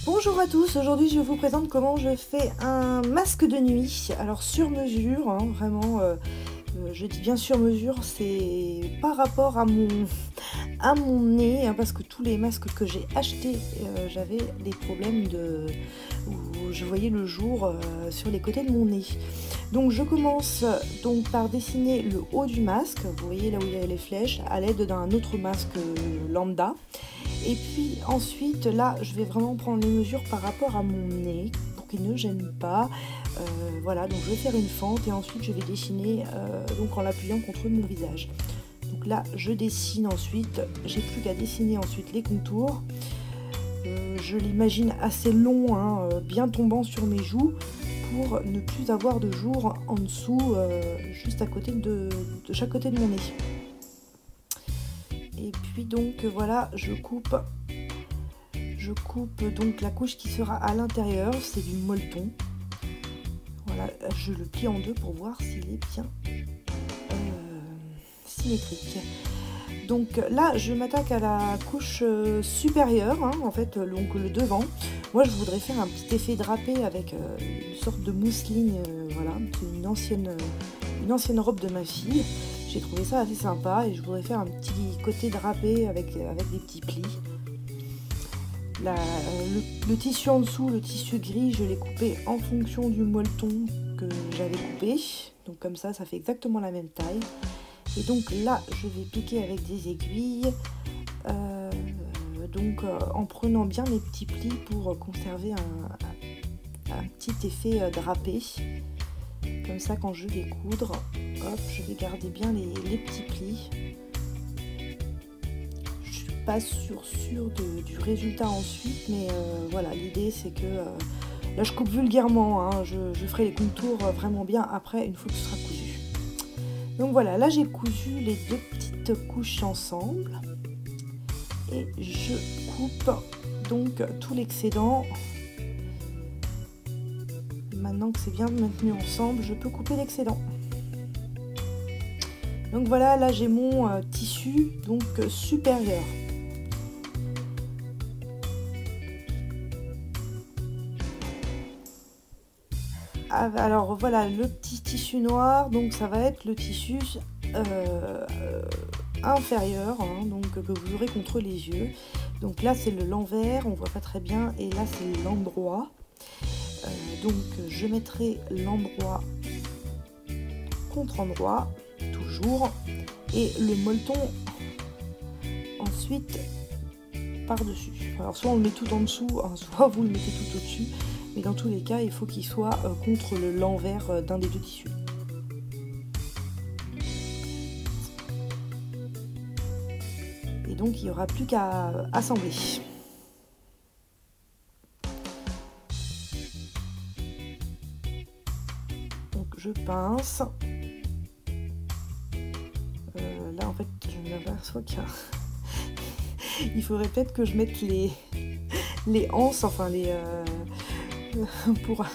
Bonjour à tous, aujourd'hui je vous présente comment je fais un masque de nuit, alors sur mesure, hein, vraiment, je dis bien sur mesure, c'est par rapport à mon nez, hein, parce que tous les masques que j'ai achetés, j'avais des problèmes où je voyais le jour sur les côtés de mon nez. Donc je commence donc par dessiner le haut du masque, vous voyez là où il y a les flèches, à l'aide d'un autre masque lambda. Et puis ensuite, là, je vais vraiment prendre les mesures par rapport à mon nez pour qu'il ne gêne pas. Voilà, donc je vais faire une fente et ensuite je vais dessiner donc en l'appuyant contre mon visage. Donc là, je dessine ensuite, j'ai plus qu'à dessiner ensuite les contours. Je l'imagine assez long, hein, bien tombant sur mes joues pour ne plus avoir de jour en dessous, juste à côté de chaque côté de mon nez. Et puis donc voilà, je coupe donc la couche qui sera à l'intérieur, c'est du molleton. Voilà, je le plie en deux pour voir s'il est bien symétrique. Donc là, je m'attaque à la couche supérieure, hein, en fait, donc le devant. Moi, je voudrais faire un petit effet drapé avec une sorte de mousseline, voilà, c'est une ancienne robe de ma fille. J'ai trouvé ça assez sympa et je voudrais faire un petit côté drapé avec des petits plis. Le tissu en dessous, le tissu gris, je l'ai coupé en fonction du molleton que j'avais coupé. Donc comme ça fait exactement la même taille. Et donc là, je vais piquer avec des aiguilles. En prenant bien les petits plis pour conserver un petit effet drapé. Comme ça, quand je vais coudre, hop, je vais garder bien les petits plis. Je suis pas sûre du résultat ensuite, mais voilà, l'idée c'est que là je coupe vulgairement, hein, je ferai les contours vraiment bien après, une fois que ce sera cousu. Donc voilà, là j'ai cousu les deux petites couches ensemble et je coupe donc tout l'excédent. Maintenant que c'est bien maintenu ensemble, je peux couper l'excédent. Donc voilà, là j'ai mon tissu donc supérieur. Alors voilà, le petit tissu noir, donc ça va être le tissu inférieur, hein, donc que vous aurez contre les yeux. Donc là c'est l'envers, on voit pas très bien, et là c'est l'endroit. Donc je mettrai l'endroit contre endroit, toujours, et le molleton ensuite par-dessus. Alors soit on le met tout en dessous, hein, soit vous le mettez tout au-dessus, mais dans tous les cas, il faut qu'il soit contre l'envers d'un des deux tissus. Et donc il n'y aura plus qu'à assembler. Je pince. Là en fait je m'aperçois qu'il faudrait peut-être que je mette les anses, enfin pour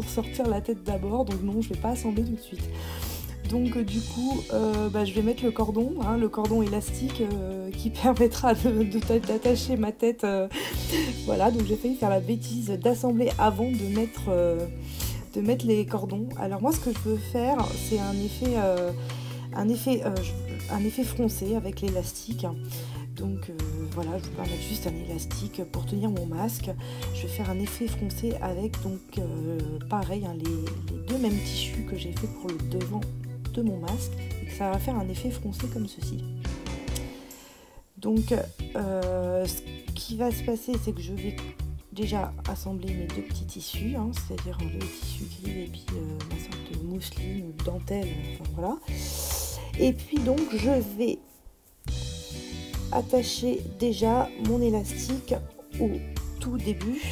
sortir la tête d'abord, donc non, je vais pas assembler tout de suite. Donc du coup je vais mettre le cordon, hein, le cordon élastique qui permettra d'attacher ma tête. Voilà, donc j'ai failli faire la bêtise d'assembler avant de mettre les cordons. Alors moi ce que je veux faire, c'est un effet froncé avec l'élastique. Donc voilà, je vais pas mettre juste un élastique pour tenir mon masque. Je vais faire un effet froncé avec donc pareil, hein, les deux mêmes tissus que j'ai fait pour le devant de mon masque, et que ça va faire un effet froncé comme ceci. Donc ce qui va se passer, c'est que je vais déjà assembler mes deux petits tissus, hein, c'est-à-dire le tissu gris et puis ma sorte de mousseline ou de dentelle, enfin voilà. Et puis donc je vais attacher déjà mon élastique au tout début.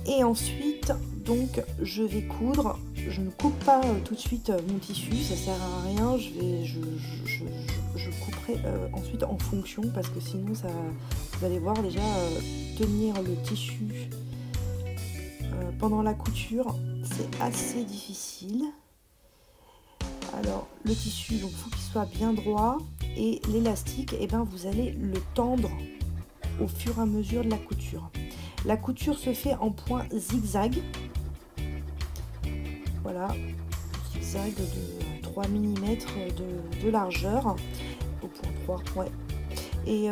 Et ensuite donc je vais coudre. Je ne coupe pas tout de suite mon tissu, ça sert à rien. Je couperai ensuite en fonction, parce que sinon ça, vous allez voir déjà tenir le tissu pendant la couture, c'est assez difficile. Alors le tissu, donc faut qu'il soit bien droit, et l'élastique, et ben vous allez le tendre au fur et à mesure de la couture. La couture se fait en point zigzag. Voilà, zigzag de 3 mm de largeur, au point 3, ouais. Et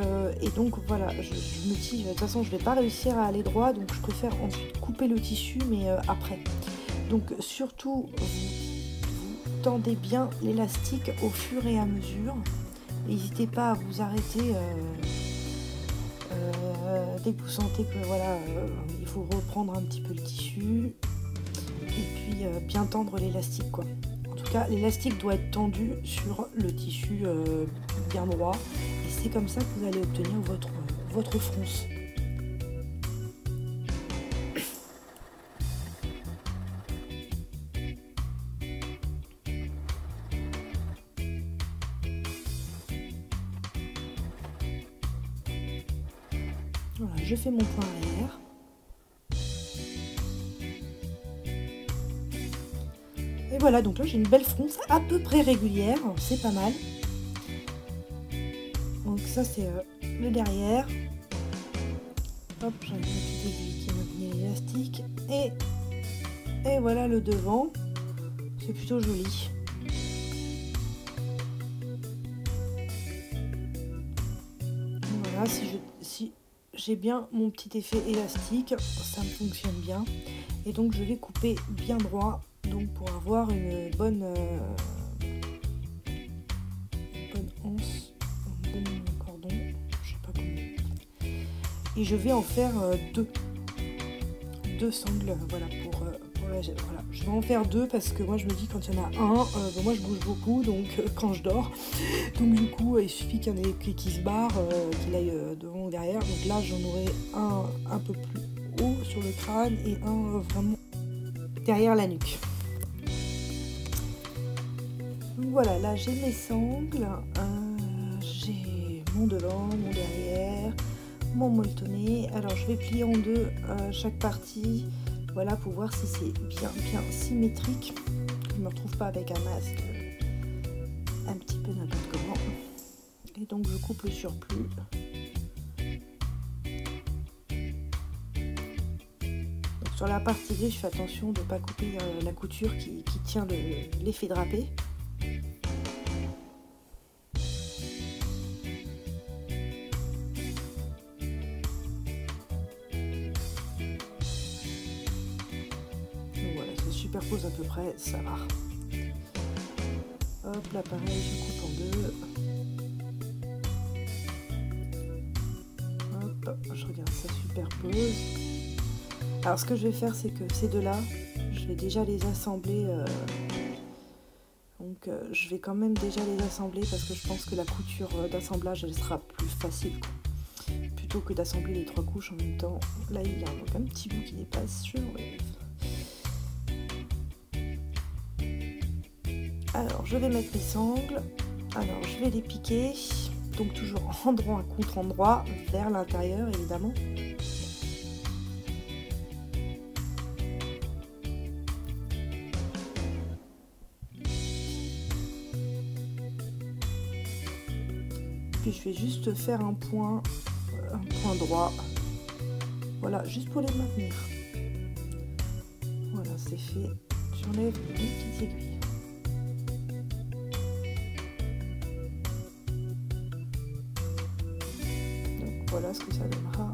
donc voilà, je me dis, de toute façon je vais pas réussir à aller droit, donc je préfère ensuite couper le tissu, mais après. Donc surtout, vous tendez bien l'élastique au fur et à mesure. N'hésitez pas à vous arrêter dès que vous sentez que voilà, il faut reprendre un petit peu le tissu. Et puis bien tendre l'élastique, quoi. En tout cas, l'élastique doit être tendu sur le tissu bien droit. Et c'est comme ça que vous allez obtenir votre fronce. Voilà, je fais mon point arrière. Et voilà, donc là j'ai une belle fronce à peu près régulière, c'est pas mal. Donc ça c'est le derrière. Hop, j'ai une petite aiguille qui me tient l'élastique. Et voilà le devant. C'est plutôt joli. Voilà, si j'ai bien mon petit effet élastique, ça me fonctionne bien. Et donc je vais couper bien droit, donc pour avoir une bonne anse, un bon cordon, je sais pas comment. Et je vais en faire deux sangles, voilà, pour la, voilà. Je vais en faire deux parce que moi je me dis quand il y en a un, moi je bouge beaucoup, donc quand je dors, donc du coup il suffit qu'il y en ait qui se barre, qu'il aille devant ou derrière. Donc là j'en aurai un peu plus haut sur le crâne et un vraiment derrière la nuque. Donc voilà, là j'ai mes sangles, j'ai mon devant, mon derrière, mon molletonné. Alors je vais plier en deux chaque partie, voilà, pour voir si c'est bien symétrique. Je ne me retrouve pas avec un masque un petit peu n'importe comment. Et donc je coupe le surplus. Donc sur la partie grise, je fais attention de ne pas couper la couture qui tient l'effet drapé. Superpose à peu près, ça va. Hop, là pareil, je coupe en deux. Hop, je regarde, ça superpose. Alors ce que je vais faire, c'est que ces deux-là, je vais déjà les assembler. Donc je vais quand même déjà les assembler parce que je pense que la couture d'assemblage, elle sera plus facile, quoi. Plutôt que d'assembler les trois couches en même temps. Là, il y a donc un petit bout qui dépasse, je l'enlève. Alors je vais mettre mes sangles, alors je vais les piquer, donc toujours endroit contre endroit, vers l'intérieur évidemment. Puis je vais juste faire un point droit, voilà, juste pour les maintenir. Voilà, c'est fait, j'enlève une petite aiguille. Voilà ce que ça donnera.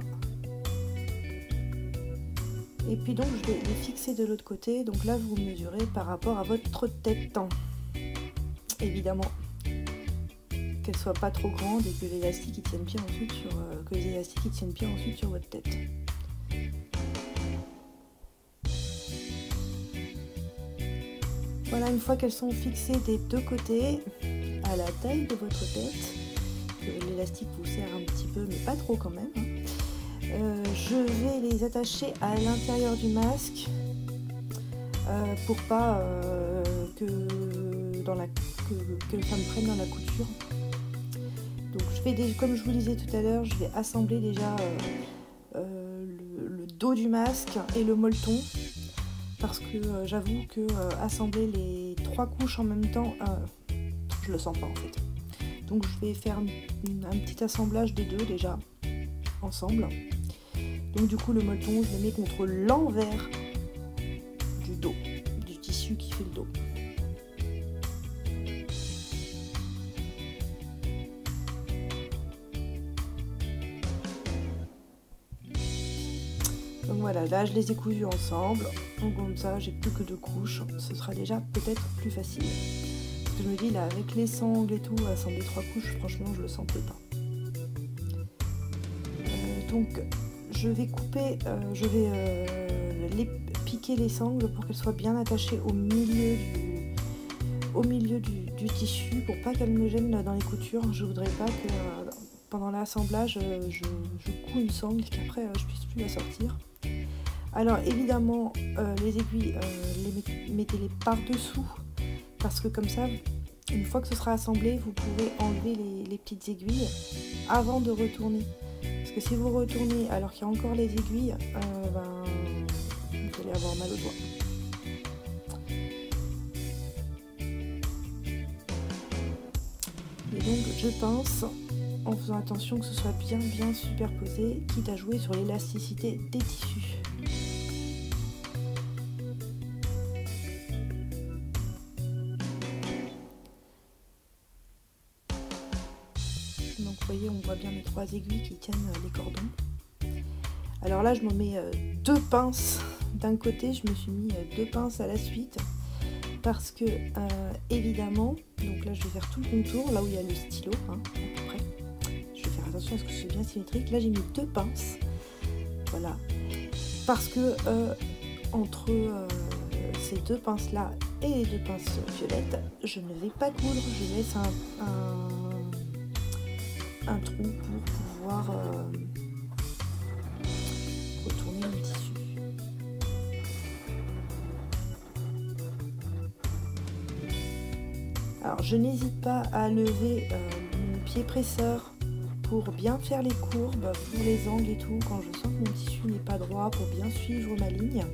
Et puis donc je vais les fixer de l'autre côté. Donc là vous mesurez par rapport à votre tête. Évidemment. Qu'elle soit pas trop grande et que l'élastique tienne bien ensuite sur votre tête. Voilà, une fois qu'elles sont fixées des deux côtés, à la taille de votre tête, l'élastique vous sert un petit peu, mais pas trop quand même. Je vais les attacher à l'intérieur du masque pour pas que ça me prenne dans la couture. Donc je vais, comme je vous disais tout à l'heure, je vais assembler déjà le dos du masque et le molleton, parce que j'avoue que assembler les trois couches en même temps, je le sens pas en fait. Donc je vais faire un petit assemblage des deux déjà, ensemble. Donc du coup le molleton je le mets contre l'envers du dos, du tissu qui fait le dos. Donc voilà, là je les ai cousus ensemble, donc comme ça j'ai plus que 2 couches, ce sera déjà peut-être plus facile. Parce que je me dis là avec les sangles et tout, assembler 3 couches, franchement je le sentais pas. Donc je vais couper, les piquer les sangles pour qu'elles soient bien attachées au milieu du tissu pour pas qu'elles me gênent dans les coutures. Je voudrais pas que pendant l'assemblage je couds une sangle et qu'après je puisse plus la sortir. Alors évidemment les aiguilles mettez-les par-dessous parce que comme ça une fois que ce sera assemblé vous pouvez enlever les petites aiguilles avant de retourner. Parce que si vous retournez alors qu'il y a encore les aiguilles, vous allez avoir mal aux doigts. Et donc je pince en faisant attention que ce soit bien superposé, quitte à jouer sur l'élasticité des tissus. Donc vous voyez, on voit bien les 3 aiguilles qui tiennent les cordons. Alors là je me mets 2 pinces d'un côté, je me suis mis 2 pinces à la suite parce que évidemment, donc là je vais faire tout le contour, là où il y a le stylo, à peu près. Je vais faire attention à ce que ce soit bien symétrique. Là j'ai mis 2 pinces, voilà, parce que entre ces 2 pinces là et les 2 pinces violettes, je ne vais pas coudre, je laisse un trou pour pouvoir retourner le tissu. Alors je n'hésite pas à lever mon pied presseur pour bien faire les courbes, pour les angles et tout, quand je sens que mon tissu n'est pas droit, pour bien suivre ma ligne.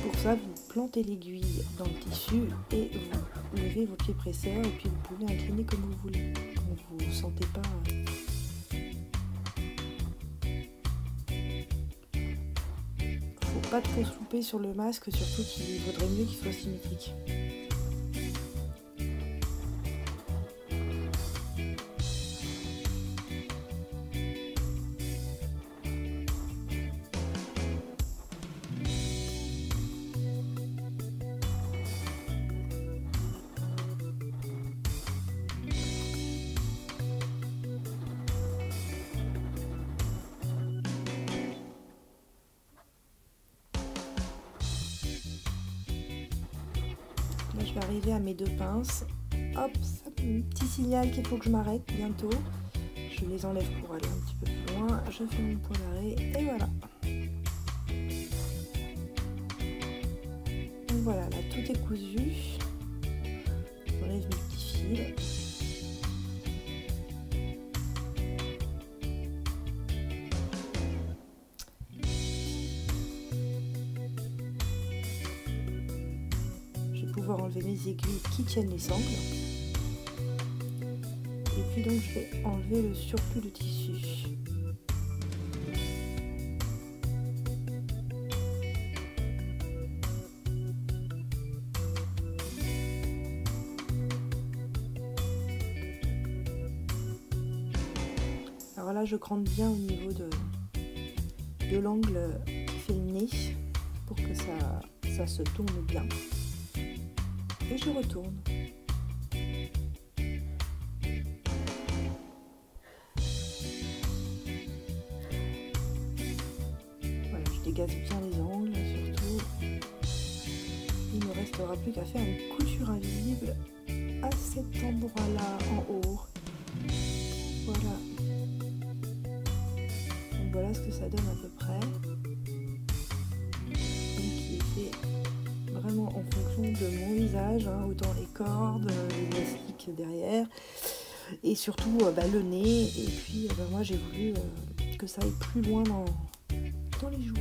Pour ça vous plantez l'aiguille dans le tissu et vous levez vos pieds presseurs et puis vous pouvez incliner comme vous voulez. Vous ne sentez pas. Faut pas trop se louper sur le masque, surtout qu'il vaudrait mieux qu'il soit symétrique. Là, je vais arriver à mes 2 pinces. Hop, ça un petit signal qu'il faut que je m'arrête bientôt. Je les enlève pour aller un petit peu plus loin. Je fais mon point d'arrêt et voilà. Donc voilà, là tout est cousu. J'enlève mes petits fils. Pouvoir enlever les aiguilles qui tiennent les sangles et puis donc je vais enlever le surplus de tissu. Alors là je crante bien au niveau de l'angle qui fait le nez pour que ça se tourne bien. Et je retourne. Voilà, je dégaze bien les angles, surtout. Il ne me restera plus qu'à faire une couture invisible à cet endroit-là en haut. Voilà. Donc voilà ce que ça donne à peu près. Donc qui est fait vraiment en fonction de mon visage, hein, autant les cordes, les élastiques derrière et surtout le nez. Et puis moi j'ai voulu que ça aille plus loin dans les joues.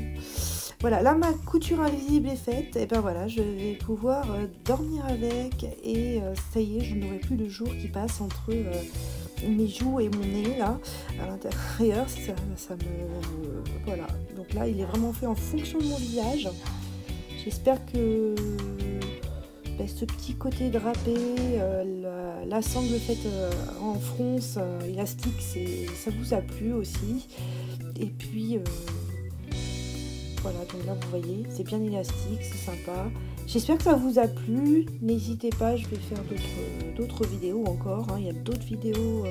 Voilà, là ma couture invisible est faite et ben voilà, je vais pouvoir dormir avec et ça y est, je n'aurai plus de jour qui passe entre mes joues et mon nez là à l'intérieur, ça me voilà. Donc là il est vraiment fait en fonction de mon visage. J'espère que ce petit côté drapé, la sangle faite en fronce élastique, ça vous a plu aussi. Et puis voilà, donc là vous voyez, c'est bien élastique, c'est sympa. J'espère que ça vous a plu. N'hésitez pas, je vais faire d'autres vidéos encore. Il y a d'autres vidéos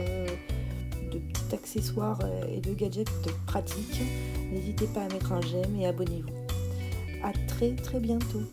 de petits accessoires et de gadgets pratiques. N'hésitez pas à mettre un j'aime et abonnez-vous. À très très bientôt.